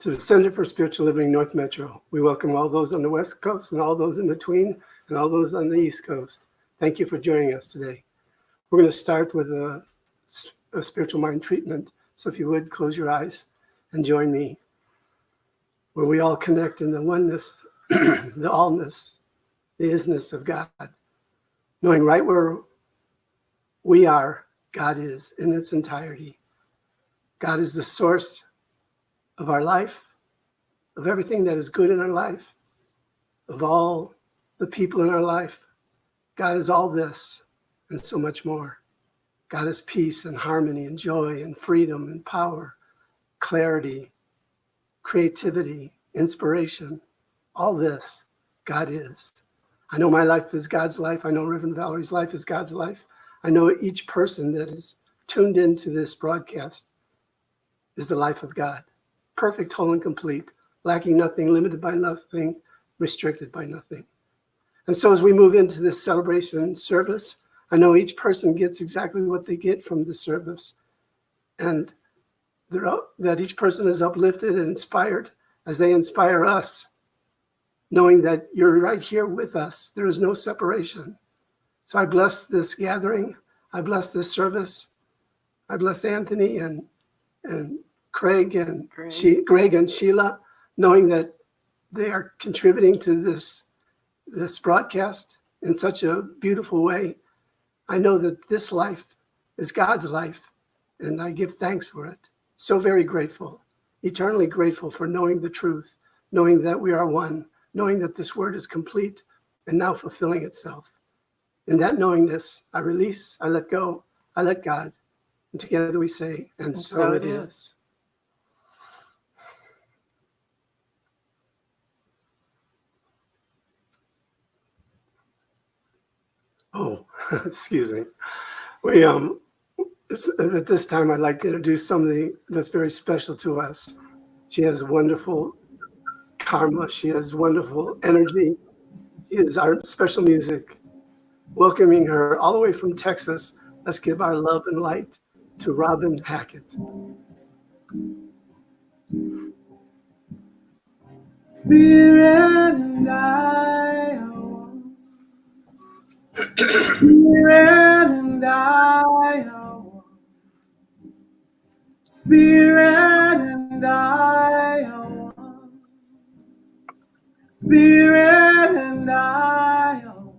to the Center for Spiritual Living North Metro. We welcome all those on the West Coast and all those in between and all those on the East Coast. Thank you for joining us today. We're going to start with a spiritual mind treatment. So if you would, close your eyes and join me, where we all connect in the oneness, the allness, the isness of God, knowing right where we are, God is in its entirety. God is the source of our life, of everything that is good in our life, of all the people in our life. God is all this and so much more. God is peace and harmony and joy and freedom and power, clarity, creativity, inspiration. All this, God is. I know my life is God's life. I know Reverend Valerie's life is God's life. I know each person that is tuned into this broadcast is the life of God. Perfect, whole, and complete, lacking nothing, limited by nothing, restricted by nothing. And so as we move into this celebration service, I know each person gets exactly what they get from the service, and that each person is uplifted and inspired as they inspire us, knowing that you're right here with us. There is no separation. So I bless this gathering. I bless this service. I bless Anthony and Greg and Sheila, knowing that they are contributing to this broadcast in such a beautiful way. I know that this life is God's life, and I give thanks for it. So very grateful, eternally grateful for knowing the truth, knowing that we are one, knowing that this word is complete and now fulfilling itself. In that knowingness, I release, I let go, I let God, and together we say, and so it is. Oh, excuse me. At this time, I'd like to introduce somebody that's very special to us. She has wonderful karma. She has wonderful energy. She is our special music. Welcoming her all the way from Texas, let's give our love and light to Robin Hackett. Spirit and I, oh, Spirit and I, oh, Spirit and I, oh, Spirit and I, oh,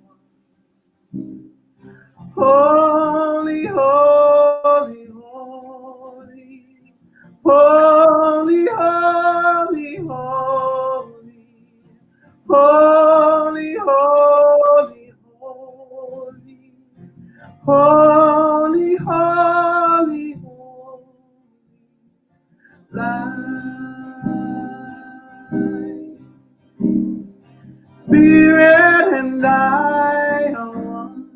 holy, holy, holy, holy, holy, holy, holy, holy, holy, holy, holy, light. Spirit and I are one.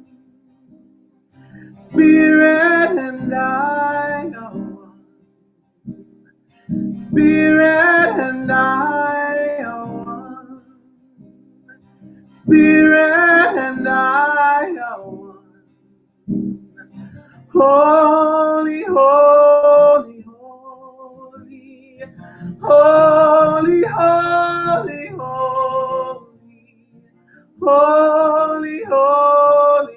Spirit and I are one. Spirit and I are one. Spirit and I are one. Holy, holy, holy, holy, holy, holy, holy, holy, holy,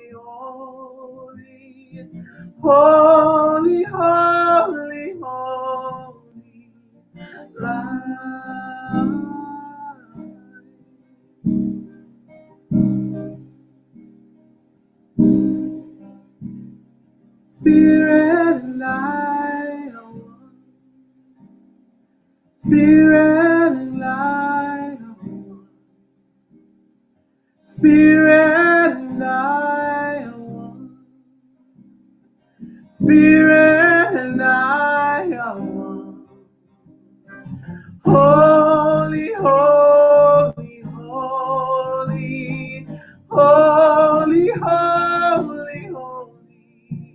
holy, holy, holy, light. Spirit and I are one. Spirit and I are one. Spirit and I are one. Spirit and I are one. Holy, holy, holy, holy, holy, holy, holy,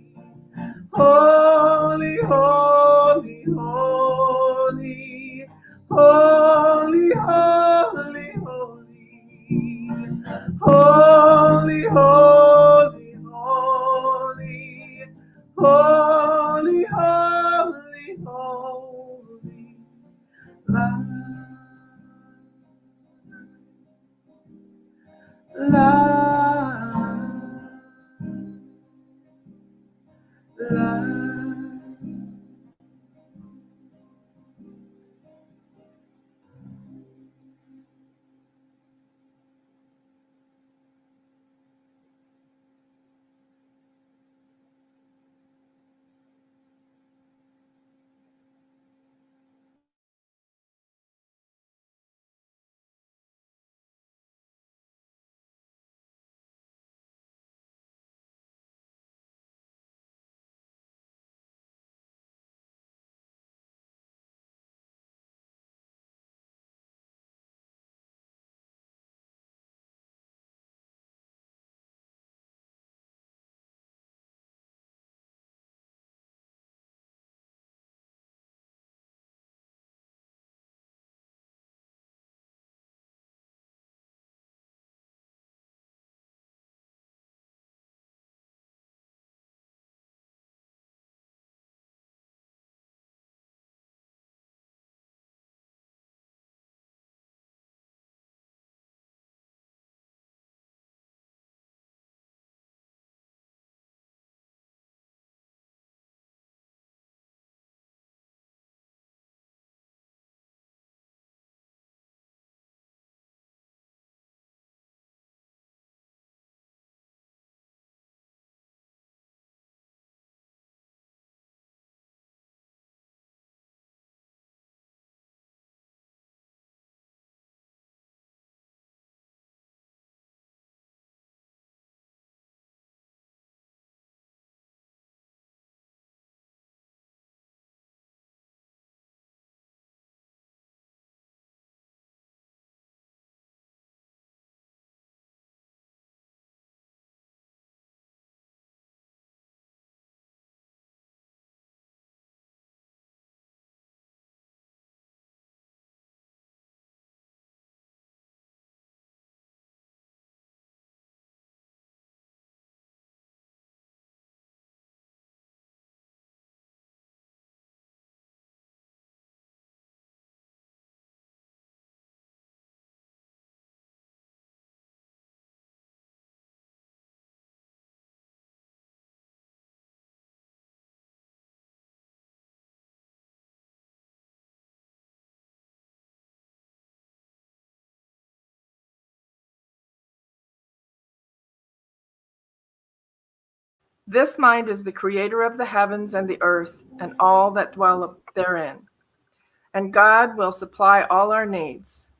holy, holy, holy, holy, holy, holy, holy, holy, holy, holy, light. light. This mind is the creator of the heavens and the earth and all that dwell therein. And God will supply all our needs.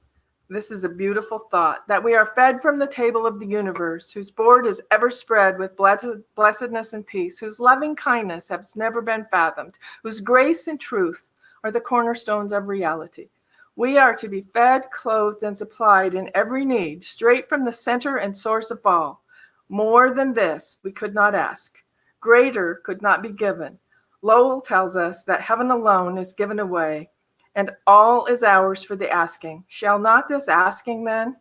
This is a beautiful thought, that we are fed from the table of the universe, whose board is ever spread with blessedness and peace, whose loving kindness has never been fathomed, whose grace and truth are the cornerstones of reality. We are to be fed, clothed, and supplied in every need, straight from the center and source of all. More than this we could not ask. Greater could not be given. Lowell tells us that heaven alone is given away, and all is ours for the asking. Shall not this asking then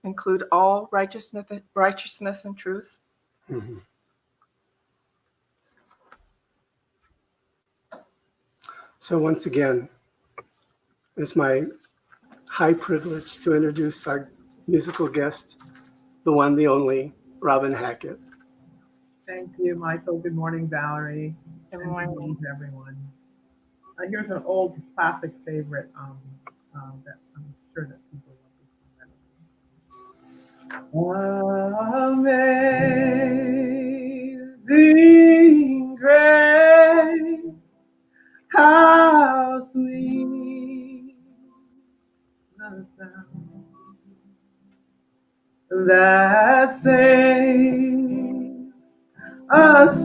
include all righteousness and truth? Mm-hmm. So once again, it's my high privilege to introduce our musical guest, the one, the only, Robin Hackett. Thank you, Michael. Good morning, Valerie. Good And morning. good morning to everyone. Here's an old classic favorite that I'm sure that people love. Amazing grace, how sweet the sound that saved a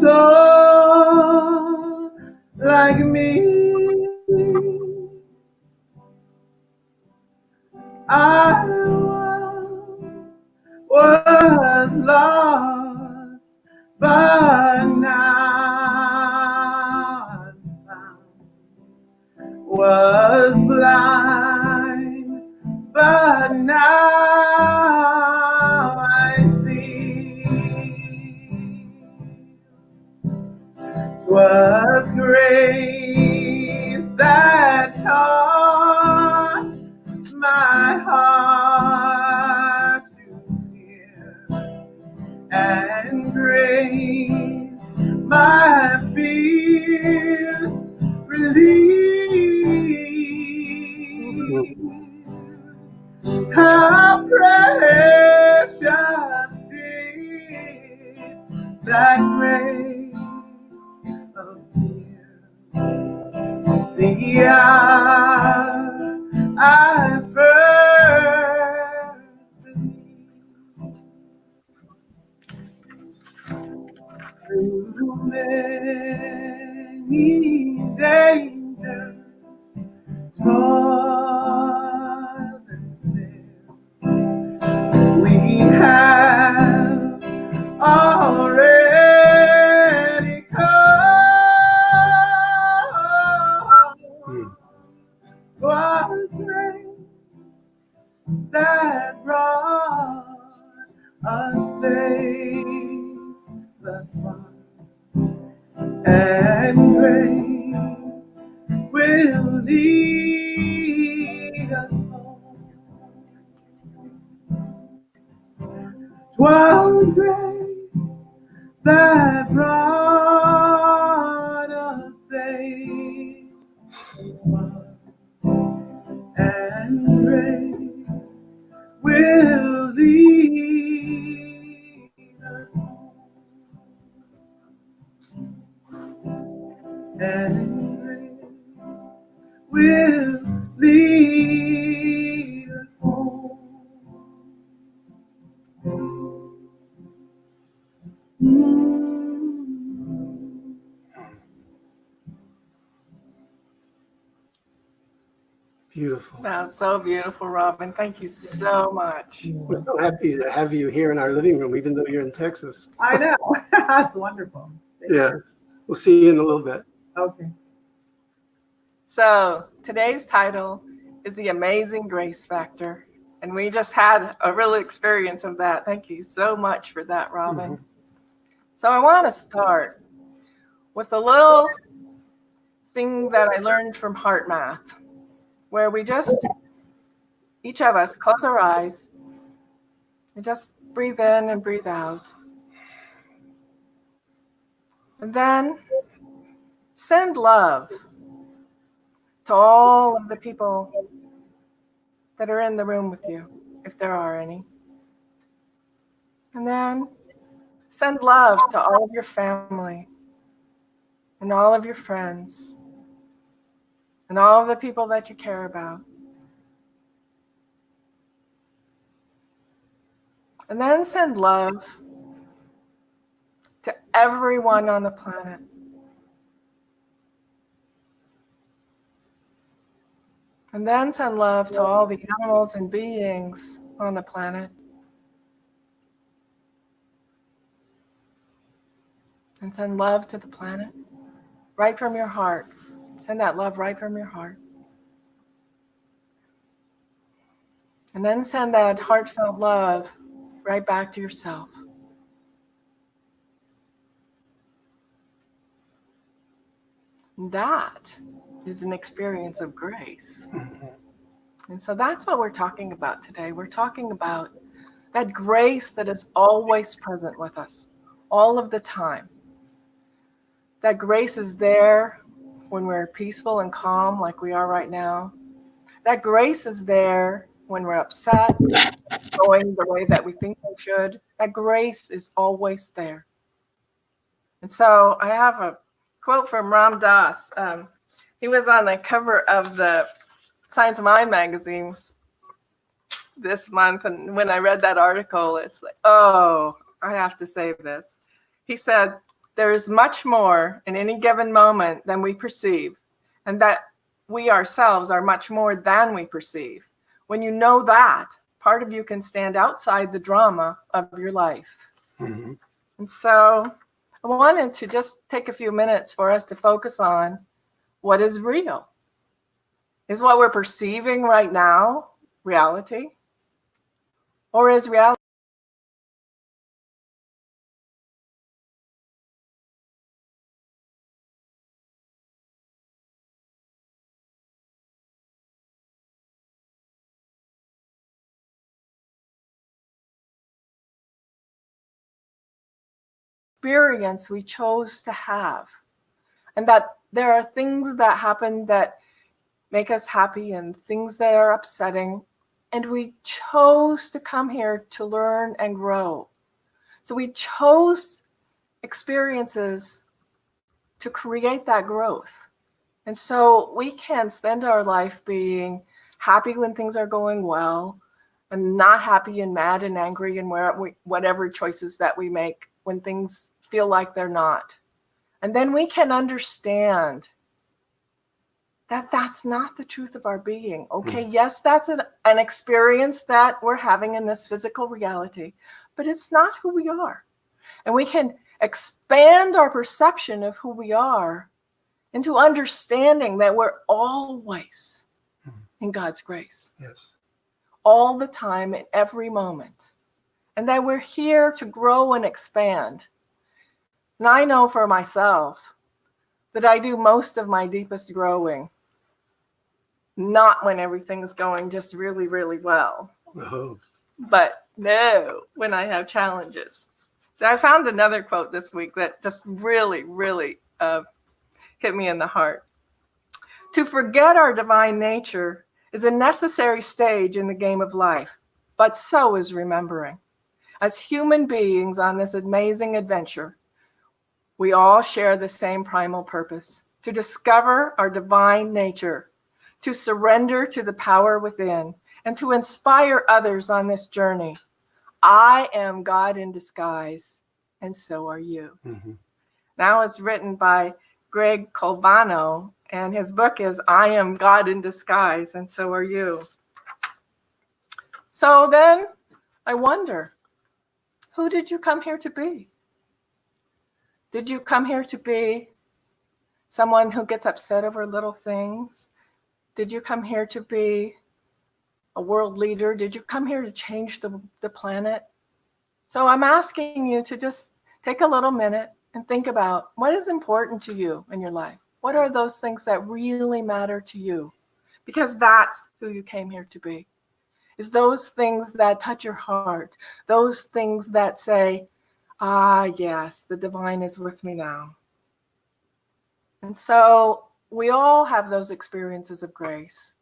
soul like me. I was lost, but now I'm found. Was blind, but now I see. 'Twas grace that taught my heart to fear, and grace my fear the hour I first believed. Through many dangers, toils and snares, we have already come. Was grace that brought us safe thus far, and grace will lead us home. 'Twas grace that brought us safe thus far, and grace will lead us home. And grace will lead us home. Beautiful. That's so beautiful, Robin. Thank you so much. We're so happy to have you here in our living room, even though you're in Texas. I know. That's wonderful. Thank you. Yes. We'll see you in a little bit. Okay. So today's title is The Amazing Grace Factor. And we just had a real experience of that. Thank you so much for that, Robin. So I want to start with a little thing that I learned from Heart Math, where we just, each of us, close our eyes and just breathe in and breathe out. And then send love to all of the people that are in the room with you, if there are any. And then send love to all of your family and all of your friends and all of the people that you care about. And then send love to everyone on the planet. And then send love to all the animals and beings on the planet. And send love to the planet right from your heart. Send that love right from your heart. And then send that heartfelt love right back to yourself. And that is an experience of grace. And so that's what we're talking about today. We're talking about that grace that is always present with us, all of the time. That grace is there when we're peaceful and calm like we are right now. That grace is there when we're upset, going the way that we think we should. That grace is always there. And so I have a quote from Ram Dass. He was on the cover of the Science of Mind magazine this month. And when I read that article, it's like, oh, I have to say this. He said, there is much more in any given moment than we perceive, and that we ourselves are much more than we perceive. When you know that, part of you can stand outside the drama of your life. Mm-hmm. And so I wanted to just take a few minutes for us to focus on what is real. Is what we're perceiving right now reality? Or is reality experience we chose to have? And that there are things that happen that make us happy and things that are upsetting. And we chose to come here to learn and grow. So we chose experiences to create that growth. And so we can spend our life being happy when things are going well, and not happy and mad and angry and whatever choices that we make when things feel like they're not. And then we can understand that that's not the truth of our being. Okay, yes, that's an experience that we're having in this physical reality, but it's not who we are. And we can expand our perception of who we are into understanding that we're always in God's grace. Yes. All the time, in every moment. And that we're here to grow and expand. And I know for myself that I do most of my deepest growing not when everything's going just really, really well, Oh, but no, when I have challenges. So I found another quote this week that just really, really hit me in the heart. To forget our divine nature is a necessary stage in the game of life, but so is remembering. As human beings on this amazing adventure, we all share the same primal purpose: to discover our divine nature, to surrender to the power within, and to inspire others on this journey. I am God in disguise, and so are you. mm-hmm. That was written by Greg Colvano, and his book is I Am God in Disguise, and so are you. So then I wonder, who did you come here to be? Did you come here to be someone who gets upset over little things? Did you come here to be a world leader? Did you come here to change the planet? So I'm asking you to just take a little minute and think about what is important to you in your life. What are those things that really matter to you? Because that's who you came here to be. Is those things that touch your heart, those things that say, yes, the divine is with me now. And so we all have those experiences of grace,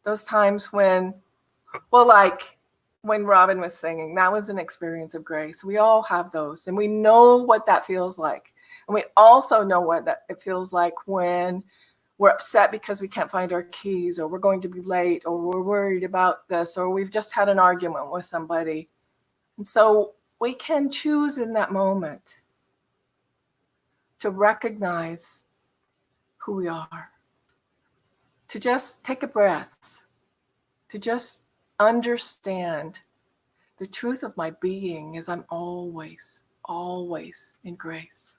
those times when, well, like when Robin was singing, that was an experience of grace. We all have those, and we know what that feels like. And we also know what it feels like when we're upset because we can't find our keys, or we're going to be late, or we're worried about this, or we've just had an argument with somebody. And so we can choose in that moment to recognize who we are, to just take a breath, to just understand the truth of my being is I'm always, always in grace.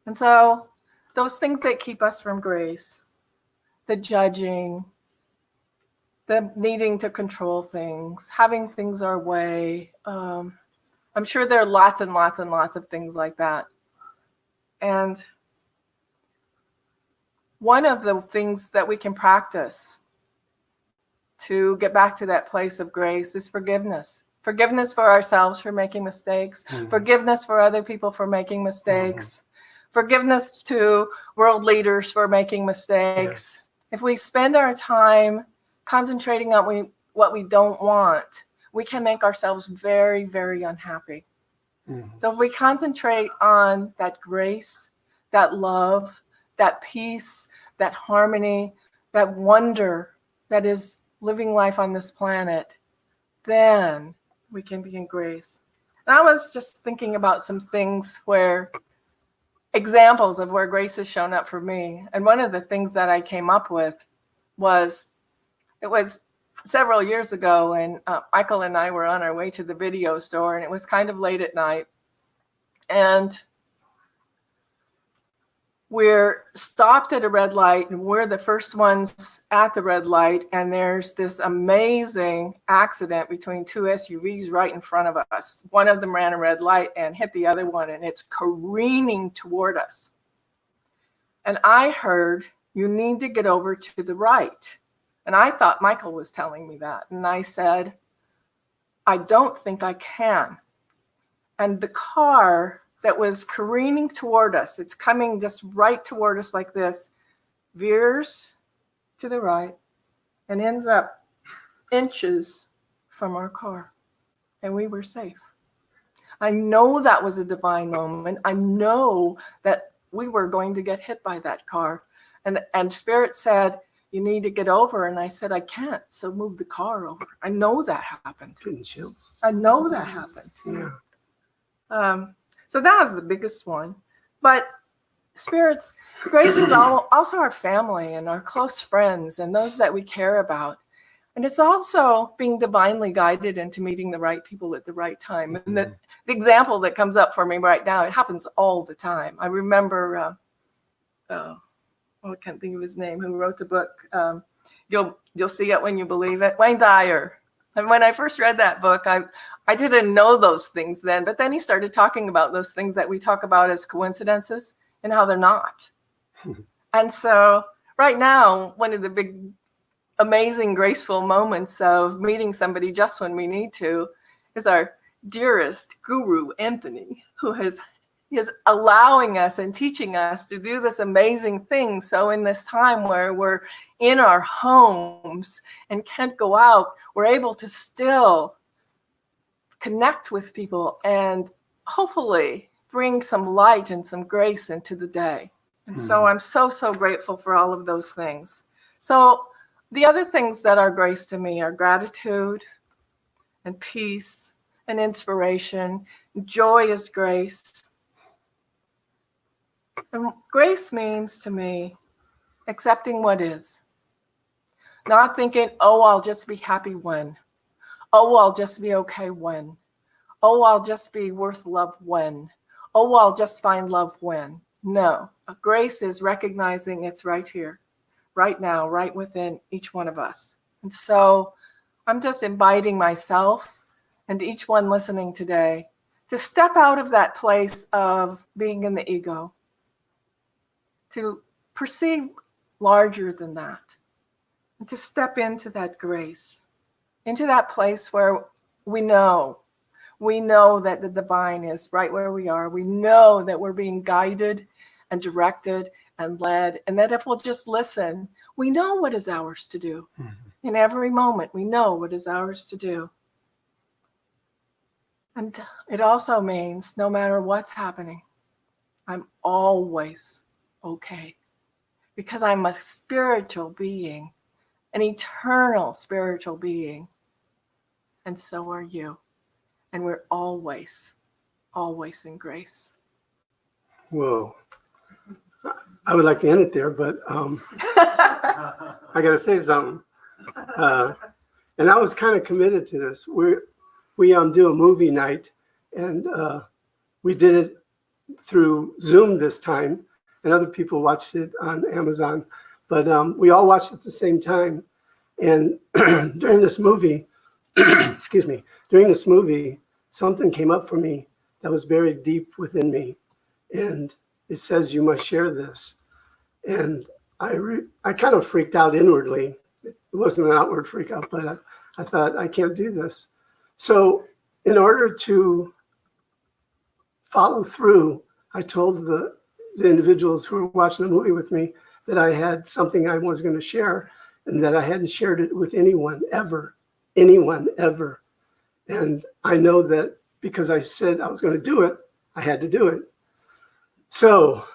And so those things that keep us from grace, the judging, the needing to control things, having things our way, I'm sure there are lots and lots and lots of things like that. And one of the things that we can practice to get back to that place of grace is forgiveness. Forgiveness for ourselves for making mistakes, forgiveness for other people for making mistakes, forgiveness to world leaders for making mistakes. Yes. If we spend our time concentrating on what we don't want, we can make ourselves very, very unhappy. So if we concentrate on that grace, that love, that peace, that harmony, that wonder that is living life on this planet, then we can be in grace. And I was just thinking about some things examples of where grace has shown up for me. And one of the things that I came up with was, it was several years ago, and Michael and I were on our way to the video store, and it was kind of late at night. And we're stopped at a red light, and we're the first ones at the red light. And there's this amazing accident between two SUVs right in front of us. One of them ran a red light and hit the other one, and it's careening toward us. And I heard, "You need to get over to the right." And I thought Michael was telling me that. And I said, "I don't think I can." And the car that was careening toward us, it's coming just right toward us like this, veers to the right and ends up inches from our car. And we were safe. I know that was a divine moment. I know that we were going to get hit by that car. And Spirit said, you need to get over. And I said, I can't. So move the car over. I know that happened. Getting chills. I know that happened. Yeah. So that was the biggest one. But Spirit's grace is also our family and our close friends and those that we care about. And it's also being divinely guided into meeting the right people at the right time. And the example that comes up for me right now, it happens all the time. I remember, I can't think of his name, who wrote the book, You'll See It When You Believe It, Wayne Dyer. And when I first read that book, I didn't know those things then, but then he started talking about those things that we talk about as coincidences and how they're not. And so right now, one of the big, amazing, graceful moments of meeting somebody just when we need to is our dearest guru, Anthony, who is allowing us and teaching us to do this amazing thing. So in this time where we're in our homes and can't go out, we're able to still connect with people and hopefully bring some light and some grace into the day. And so I'm so, so grateful for all of those things. So the other things that are grace to me are gratitude and peace and inspiration. Joy is grace. And grace means to me accepting what is. Not thinking, oh, I'll just be happy when. Oh, I'll just be okay when. Oh, I'll just be worth love when. Oh, I'll just find love when. No, grace is recognizing it's right here, right now, right within each one of us. And so I'm just inviting myself and each one listening today to step out of that place of being in the ego, to perceive larger than that, and to step into that grace, into that place where we know that the divine is right where we are. We know that we're being guided and directed and led, and that if we'll just listen, we know what is ours to do. In every moment, we know what is ours to do. And it also means no matter what's happening, I'm always okay, because I'm a spiritual being, an eternal spiritual being, and so are you. And we're always, always in grace. Whoa. I would like to end it there, but I got to say something. And I was kind of committed to this. We do a movie night, and we did it through Zoom this time, and other people watched it on Amazon. But we all watched it at the same time. And during this movie, something came up for me that was buried deep within me. And it says, you must share this. And I kind of freaked out inwardly. It wasn't an outward freak out, but I thought, I can't do this. So in order to follow through, I told the individuals who were watching the movie with me that I had something I was going to share, and that I hadn't shared it with anyone ever. And I know that because I said I was going to do it, I had to do it. So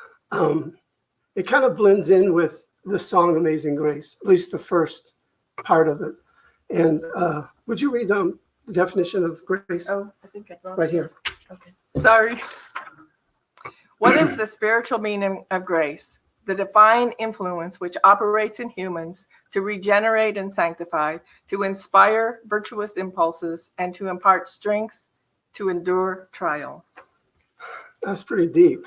it kind of blends in with the song Amazing Grace, at least the first part of it. And would you read the definition of grace? Oh, I think I wrote Right here. Okay. Sorry. What is the spiritual meaning of grace? The divine influence which operates in humans to regenerate and sanctify, to inspire virtuous impulses, and to impart strength to endure trial. That's pretty deep.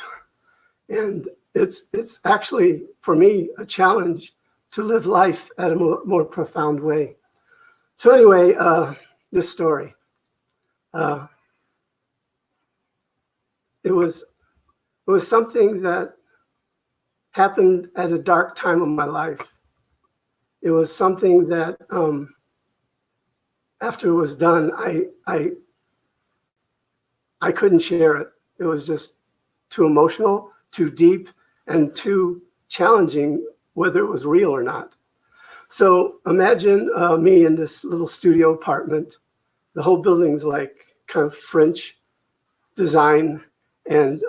And it's actually, for me, a challenge to live life at a more profound way. So anyway, this story. It was something that happened at a dark time of my life. It was something that after it was done, I couldn't share it. It was just too emotional, too deep, and too challenging, whether it was real or not. So imagine me in this little studio apartment. The whole building's like kind of French design, and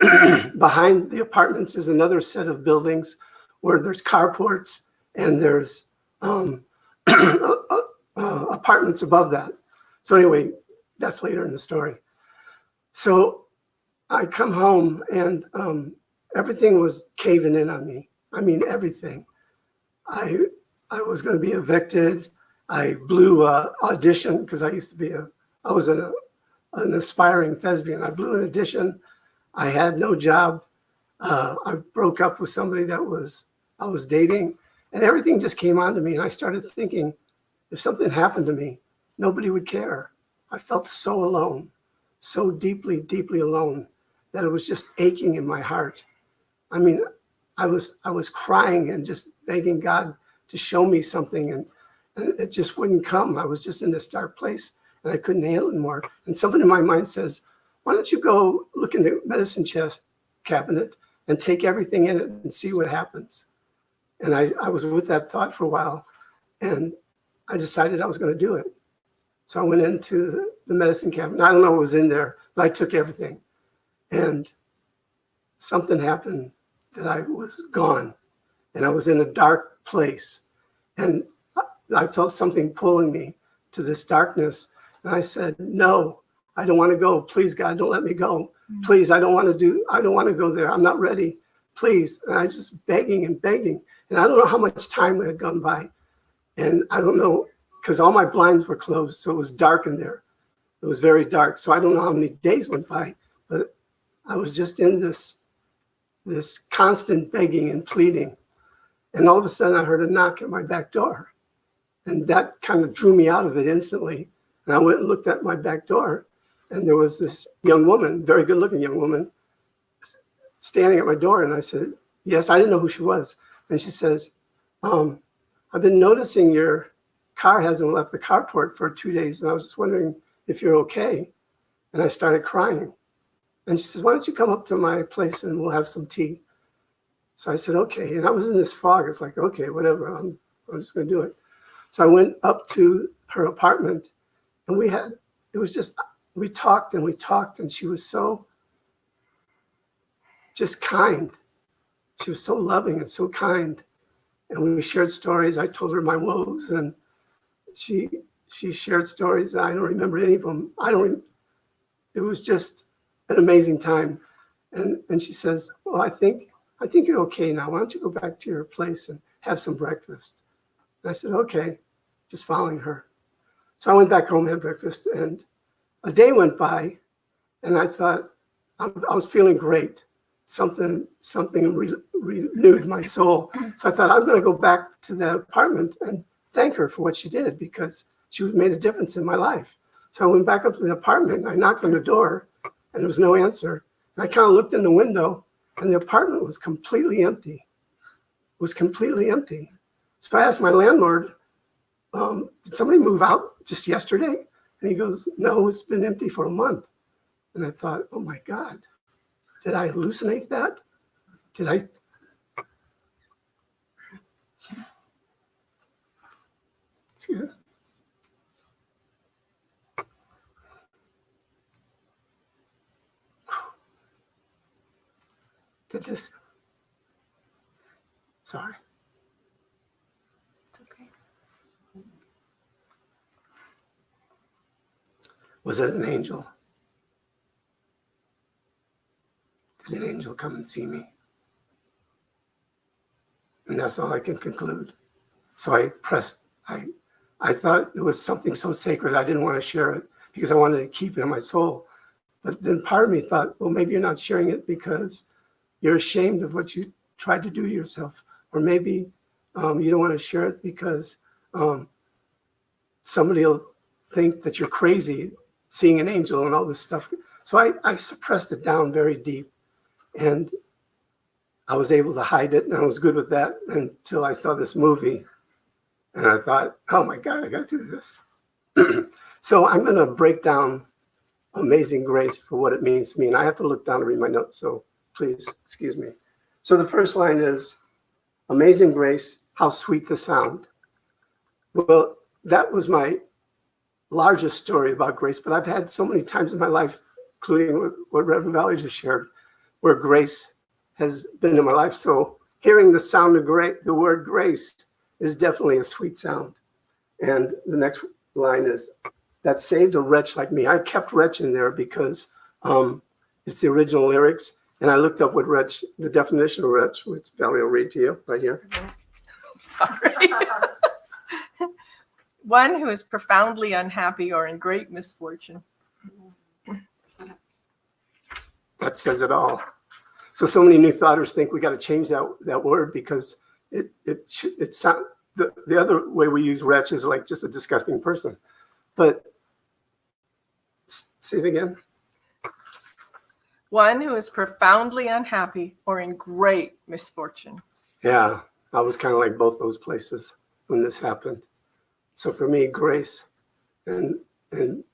behind the apartments is another set of buildings where there's carports and there's apartments above that. So anyway, that's later in the story. So I come home and everything was caving in on me. I mean, everything. I was going to be evicted. I blew an audition because I was an aspiring thespian. I blew an audition. I had no job. I broke up with somebody I was dating, and everything just came onto me. And I started thinking, if something happened to me, nobody would care. I felt so alone, so deeply, deeply alone that it was just aching in my heart. I mean, I was crying and just begging God to show me something, and it just wouldn't come. I was just in this dark place, and I couldn't handle it anymore. And something in my mind says, why don't you go look in the medicine chest cabinet and take everything in it and see what happens? And I was with that thought for a while, and I decided I was going to do it. So I went into the medicine cabinet. I don't know what was in there, but I took everything. And something happened that I was gone, and I was in a dark place. And I felt something pulling me to this darkness. And I said, no, I don't want to go. Please, God, don't let me go. Please, I don't want to go there. I'm not ready. Please. And I was just begging and begging. And I don't know how much time had gone by. And I don't know, because all my blinds were closed. So it was dark in there. It was very dark. So I don't know how many days went by, but I was just in this constant begging and pleading. And all of a sudden I heard a knock at my back door. And that kind of drew me out of it instantly. And I went and looked at my back door, and there was this young woman, very good looking young woman, standing at my door. And I said, yes, I didn't know who she was. And she says, I've been noticing your car hasn't left the carport for 2 days. And I was just wondering if you're okay. And I started crying. And she says, why don't you come up to my place and we'll have some tea? So I said, okay. And I was in this fog. It's like, okay, whatever. I'm just going to do it. So I went up to her apartment, and we talked and we talked, and she was so just kind. She was so loving and so kind. And we shared stories. I told her my woes, and she shared stories. I don't remember any of them. It was just an amazing time. And she says, well, I think you're okay now. Why don't you go back to your place and have some breakfast? And I said, okay, just following her. So I went back home, had breakfast, and a day went by, and I thought, I was feeling great. Something renewed my soul. So I thought, I'm going to go back to the apartment and thank her for what she did, because she made a difference in my life. So I went back up to the apartment, and I knocked on the door, and there was no answer. And I kind of looked in the window, and the apartment was completely empty. It was completely empty. So I asked my landlord, did somebody move out just yesterday? And he goes, no, it's been empty for a month. And I thought, oh my God, did I hallucinate that? Did I? Excuse me. Did this? Sorry. It's okay. Was it an angel? Did an angel come and see me? And that's all I can conclude. So I thought it was something so sacred, I didn't want to share it because I wanted to keep it in my soul. But then part of me thought, well, maybe you're not sharing it because you're ashamed of what you tried to do to yourself. Or maybe you don't want to share it because somebody will think that you're crazy seeing an angel and all this stuff. So I suppressed it down very deep, and I was able to hide it, and I was good with that until I saw this movie, and I thought, oh my God, I got to do this. So I'm going to break down Amazing Grace for what it means to me, and I have to look down and read my notes, so please excuse me. So the first line is, Amazing Grace, how sweet the sound. Well, that was my largest story about grace, but I've had so many times in my life, including what Reverend Valerie just shared, where grace has been in my life. So hearing the sound of the word grace is definitely a sweet sound. And the next line is, that saved a wretch like me. I kept wretch in there because it's the original lyrics. And I looked up what wretch, the definition of wretch, which Valerie will read to you right here. Sorry. One who is profoundly unhappy or in great misfortune. That says it all. So many new thoughters think we got to change that word because it sound, the other way we use wretch is like just a disgusting person. But say it again. One who is profoundly unhappy or in great misfortune. Yeah, I was kind of like both those places when this happened. So for me, grace, and in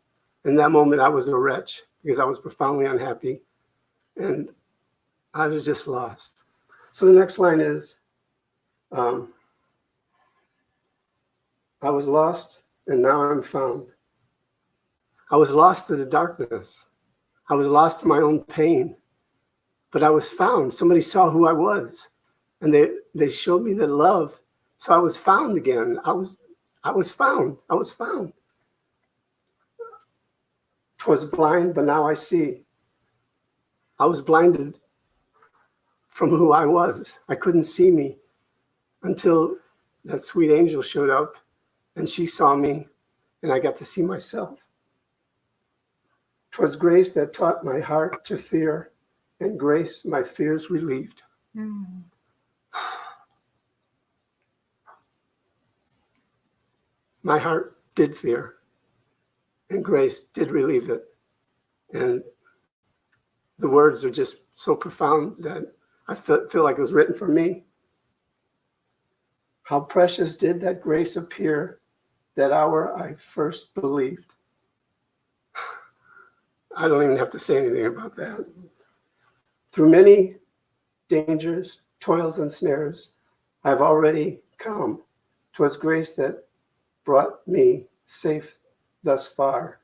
that moment, I was a wretch because I was profoundly unhappy, and I was just lost. So the next line is, I was lost, and now I'm found. I was lost to the darkness. I was lost to my own pain, but I was found. Somebody saw who I was, and they showed me the love. So I was found again. I was found. I was found. 'Twas blind, but now I see. I was blinded from who I was. I couldn't see me until that sweet angel showed up, and she saw me, and I got to see myself. 'Twas grace that taught my heart to fear, and grace my fears relieved. My heart did fear, and grace did relieve it. And the words are just so profound that I feel like it was written for me. How precious did that grace appear that hour I first believed. I don't even have to say anything about that. Through many dangers, toils, and snares, I've already come. 'Twas grace that brought me safe thus far,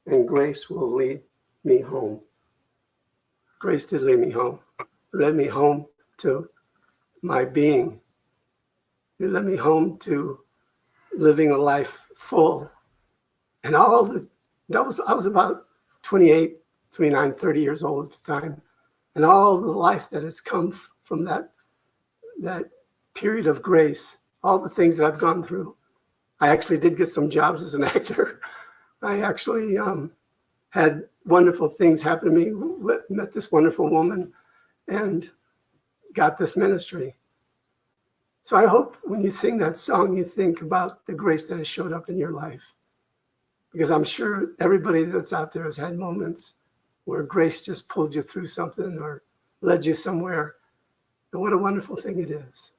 and grace will lead me home. Grace did lead me home. It led me home to my being. It led me home to living a life full. And I was about 28, 29, 30 years old at the time. And all the life that has come from that period of grace, all the things that I've gone through. I actually did get some jobs as an actor. I actually had wonderful things happen to me, met this wonderful woman, and got this ministry. So I hope when you sing that song, you think about the grace that has showed up in your life. Because I'm sure everybody that's out there has had moments where grace just pulled you through something or led you somewhere. And what a wonderful thing it is.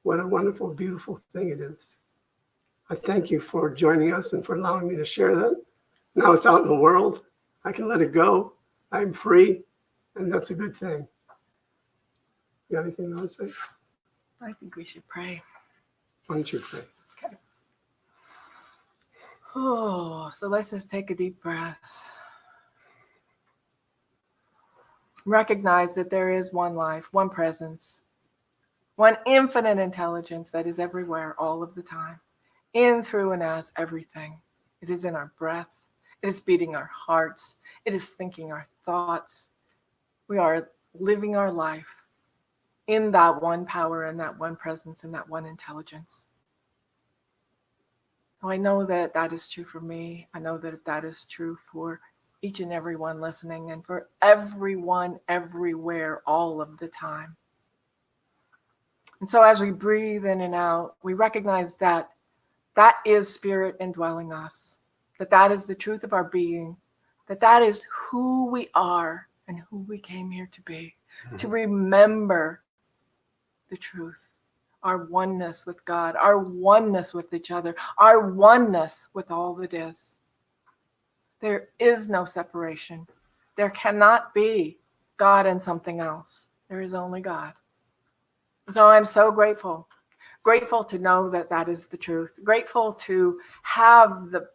What a wonderful, beautiful thing it is. I thank you for joining us and for allowing me to share that. Now it's out in the world. I can let it go. I'm free, and that's a good thing. You got anything you want to say? I think we should pray. Why don't you pray? Okay. Oh, so let's just take a deep breath. Recognize that there is one life, one presence, one infinite intelligence that is everywhere all of the time, in, through, and as everything. It is in our breath. It is beating our hearts. It is thinking our thoughts. We are living our life in that one power and that one presence and that one intelligence. Now, I know that that is true for me. I know that that is true for each and every one listening and for everyone, everywhere, all of the time. And so as we breathe in and out, we recognize that that is spirit indwelling us, that that is the truth of our being, that that is who we are and who we came here to be, to remember the truth, our oneness with God, our oneness with each other, our oneness with all that is. There is no separation. There cannot be God and something else. There is only God. And so I'm so grateful to know that that is the truth, grateful to have the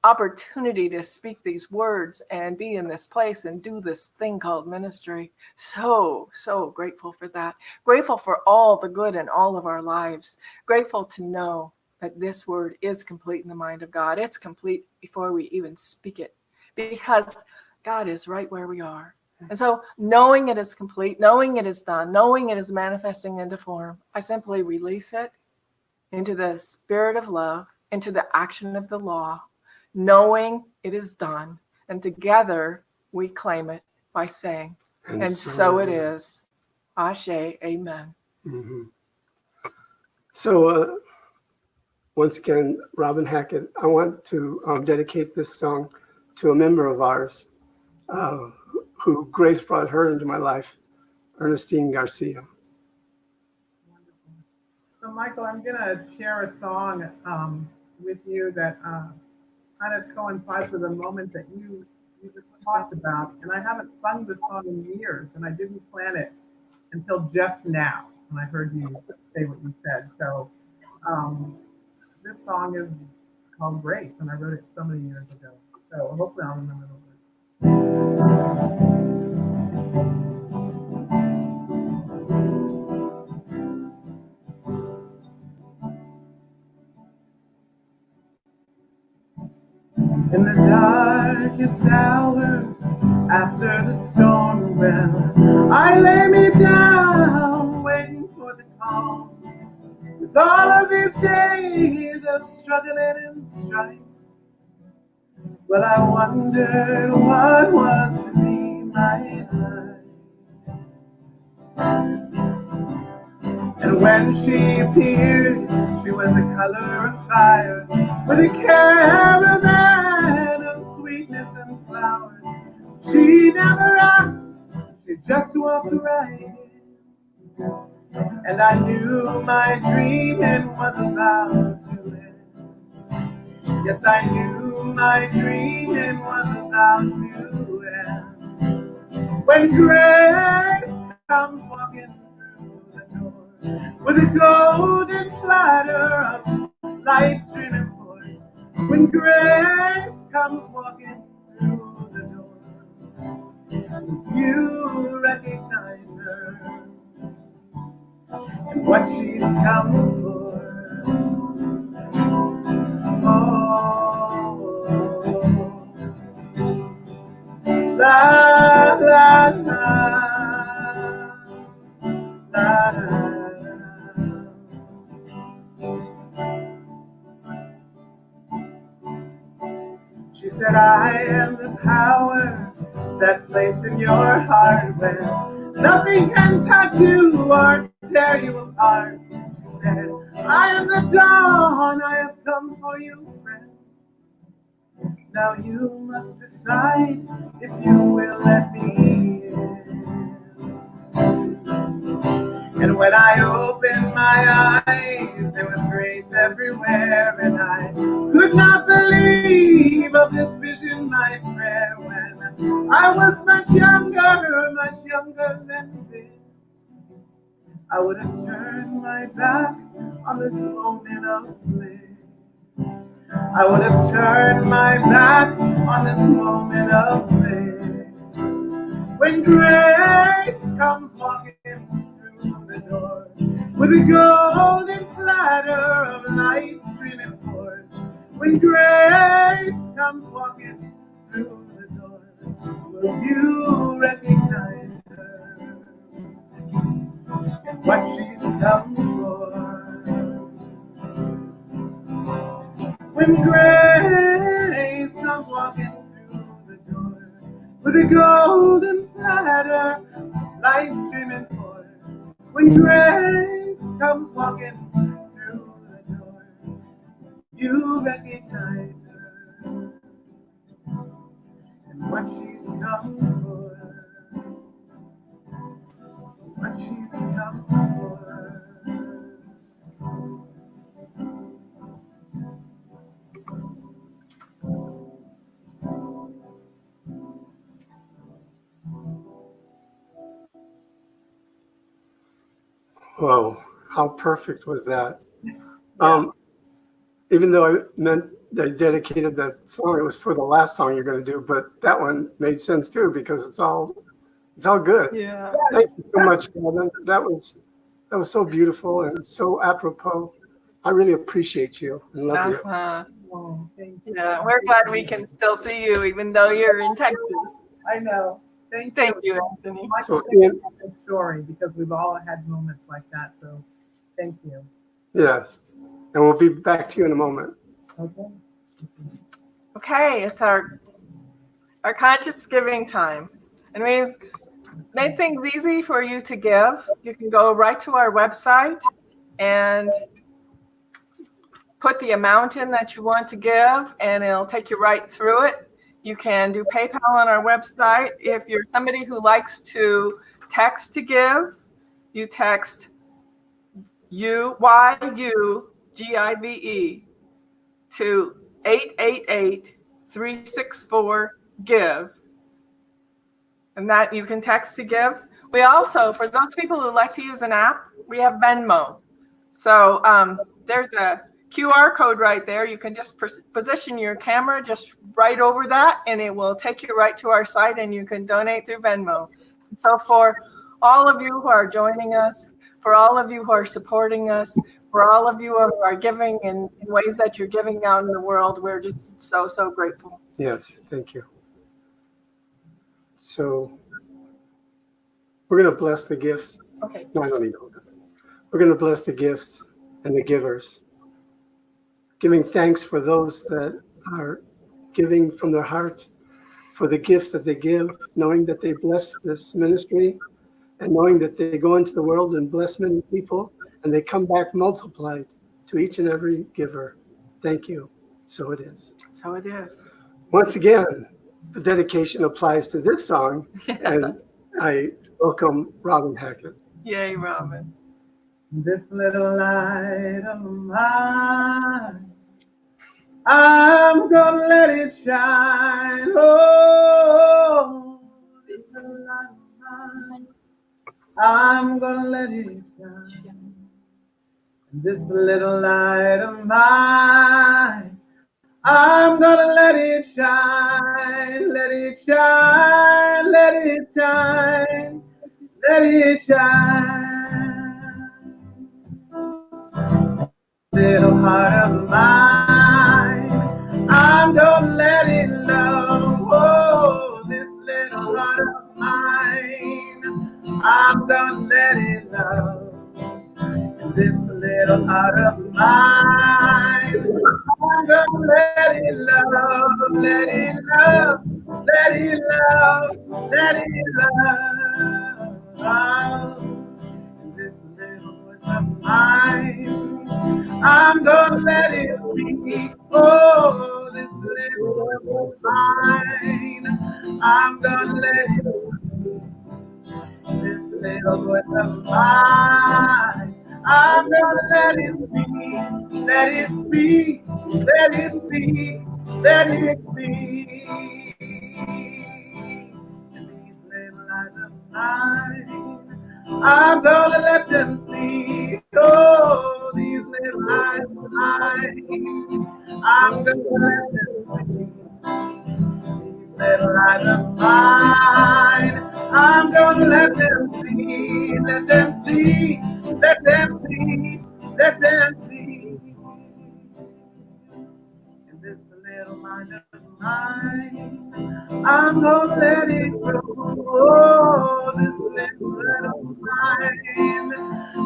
opportunity to speak these words and be in this place and do this thing called ministry. So grateful for that. Grateful for all the good in all of our lives. Grateful to know that this word is complete in the mind of God. It's complete before we even speak it, because God is right where we are. And so knowing it is complete, knowing it is done, knowing it is manifesting into form, I simply release it into the spirit of love, into the action of the law, knowing it is done. And together we claim it by saying, and so it is. Ashe, amen. Mm-hmm. So once again, Robin Hackett, I want to dedicate this song to a member of ours who grace brought her into my life, Ernestine Garcia. Wonderful. So, Michael, I'm going to share a song with you that kind of coincides with a moment that you just talked about. And I haven't sung this song in years, and I didn't plan it until just now when I heard you say what you said. So this song is called Grace, and I wrote it so many years ago. So hopefully I'll remember the words. In the darkest hour, after the storm, well, I lay me down, waiting for the calm. With all of these days of struggling and strife, well, I wondered what was to be my life. And when she appeared, she was the color of fire, with a caravan of sweetness and flowers. She never asked, she just walked right in. And I knew my dreaming was about to end. Yes, I knew my dreaming was about to end. When grace comes walking through the door, with a golden platter of light streaming forth. When grace comes walking through the door, you recognize her and what she's come for. Oh, la la la, la la. She said, I am the power that place in your heart where nothing can touch you or tear you apart. She said, I am the dawn, I have come for you, friend. Now you must decide if you will let me in. And when I opened my eyes, there was grace everywhere, and I could not believe of this vision, my prayer, when I was much younger than this. I would have turned my back on this moment of bliss. I would have turned my back on this moment of bliss. When grace comes walking through the door, with a golden platter of light streaming forth. When grace comes walking through the door, will you recognize her and what she's come for? When grace comes walking through the door, with a golden platter, light streaming forth. When grace comes walking through the door, you recognize her and what she's come for. What she's come for. Whoa, how perfect was that? Even though I meant they dedicated that song. It was for the last song you're going to do, but that one made sense too because it's all good. Yeah. Thank you so much, Robin. That was so beautiful and so apropos. I really appreciate you and love you. Uh-huh. Oh, thank you. Yeah, we're glad we can still see you even though you're in Texas. I know. Thank you, Anthony. Michael, So, thank you Ian- for the story because we've all had moments like that. So thank you. Yes, and we'll be back to you in a moment. Okay. Okay, it's our conscious giving time. And we've made things easy for you to give. You can go right to our website and put the amount in that you want to give, and it'll take you right through it. You can do PayPal on our website. If you're somebody who likes to text to give, you text YUGIVE to 888-364-GIVE. And that you can text to give. We also, for those people who like to use an app, we have Venmo. So there's a QR code right there. You can just position your camera just right over that, and it will take you right to our site, and you can donate through Venmo. So for all of you who are joining us, for all of you who are supporting us, for all of you who are giving in ways that you're giving out in the world, we're just so, so grateful. Yes, thank you. So we're going to bless the gifts. Okay. No, I don't need to hold it. We're going to bless the gifts and the givers, giving thanks for those that are giving from their heart, for the gifts that they give, knowing that they bless this ministry and knowing that they go into the world and bless many people and they come back multiplied to each and every giver. Thank you. So it is. So it is. Once again, the dedication applies to this song, and I welcome Robin Hackett. Yay, Robin. This little light of mine, I'm gonna let it shine. Oh, this little light of mine, I'm gonna let it shine. This little light of mine, I'm gonna let it shine, let it shine, let it shine, let it shine. Little heart of mine, I'm gonna let it love. Oh, this little heart of mine, I'm gonna let it love. This little heart of mine, I'm gonna let it love, let it love, let it love, let it love. This little voice of mine, I'm gonna let it speak. Oh, this little voice of mine, I'm gonna let it speak. This little voice of mine, I'm gonna let it speak, let it speak, let it speak, let it speak. And these little eyes of mine, I'm gonna let them see. Oh, these little eyes of mine, I'm gonna let them see. Little eyes of mine, I'm gonna let them see, let them see, let them see, let them see. And this little mind of mine, I'm gonna let it grow. Oh, this little mind,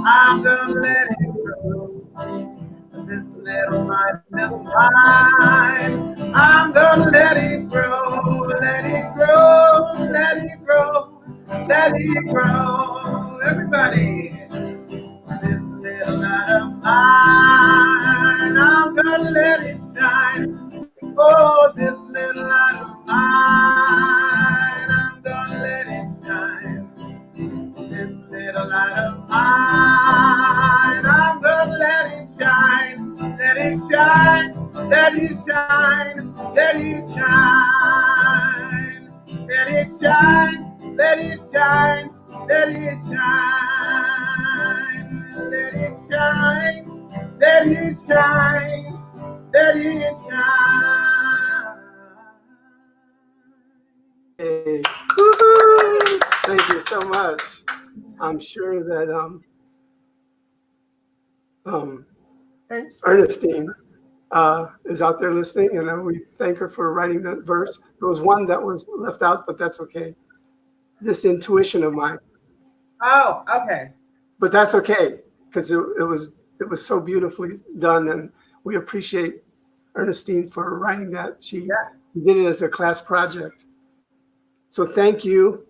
I'm gonna let it grow. This little mind of mine, I'm gonna let it grow, let it grow, let it grow, let it grow. Everybody, this little light of mine, I'm gonna let it shine. Oh, this little light of mine, I'm gonna let it shine. This little light of mine, I'm gonna let it shine, let it shine, let it shine, let it shine, let it shine, let it shine, let it shine, let it shine, let it shine, let it shine. Hey. Woo-hoo. Thank you so much. I'm sure that Ernestine is out there listening, and we thank her for writing that verse. There was one that was left out, but that's okay. This intuition of mine. Oh, okay. But that's okay, because it was so beautifully done, and we appreciate Ernestine for writing that. She did it as a class project. So thank you,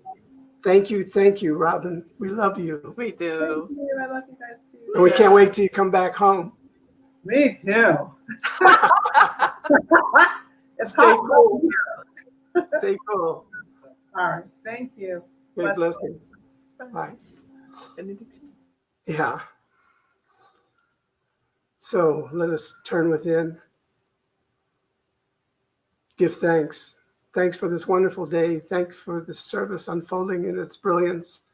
Robin. We love you. We do. Thank you. I love you guys too. And we can't wait till you come back home. Me too. It's Stay hot. cool. Stay cool. All right. Thank you. Great blessing. Bye. Yeah. So let us turn within. Give thanks. Thanks for this wonderful day. Thanks for this service unfolding in its brilliance.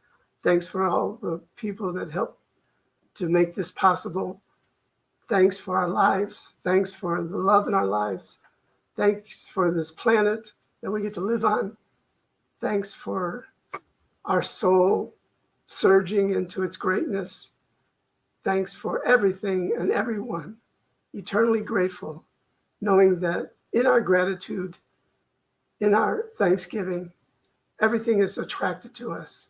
Thanks for all the people that helped to make this possible. Thanks for our lives. Thanks for the love in our lives. Thanks for this planet that we get to live on. Thanks for our soul surging into its greatness. Thanks for everything and everyone. Eternally grateful, knowing that in our gratitude, in our thanksgiving, everything is attracted to us.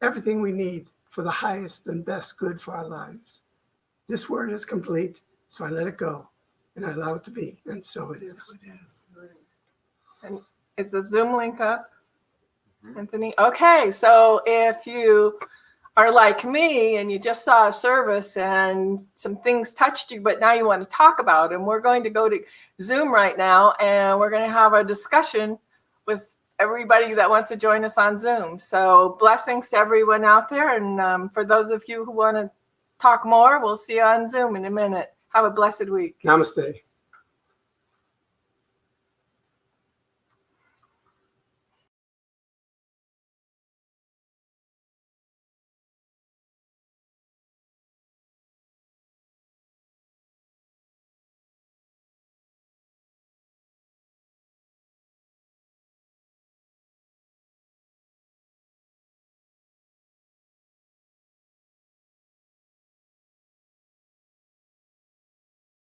Everything we need for the highest and best good for our lives. This word is complete, so I let it go and I allow it to be, and so it is. So it is. And is the Zoom link up, Anthony? Okay, so if you are like me and you just saw a service and some things touched you, but now you want to talk about them, we're going to go to Zoom right now and we're going to have a discussion with everybody that wants to join us on Zoom. So blessings to everyone out there. And for those of you who want to talk more, we'll see you on Zoom in a minute. Have a blessed week. Namaste.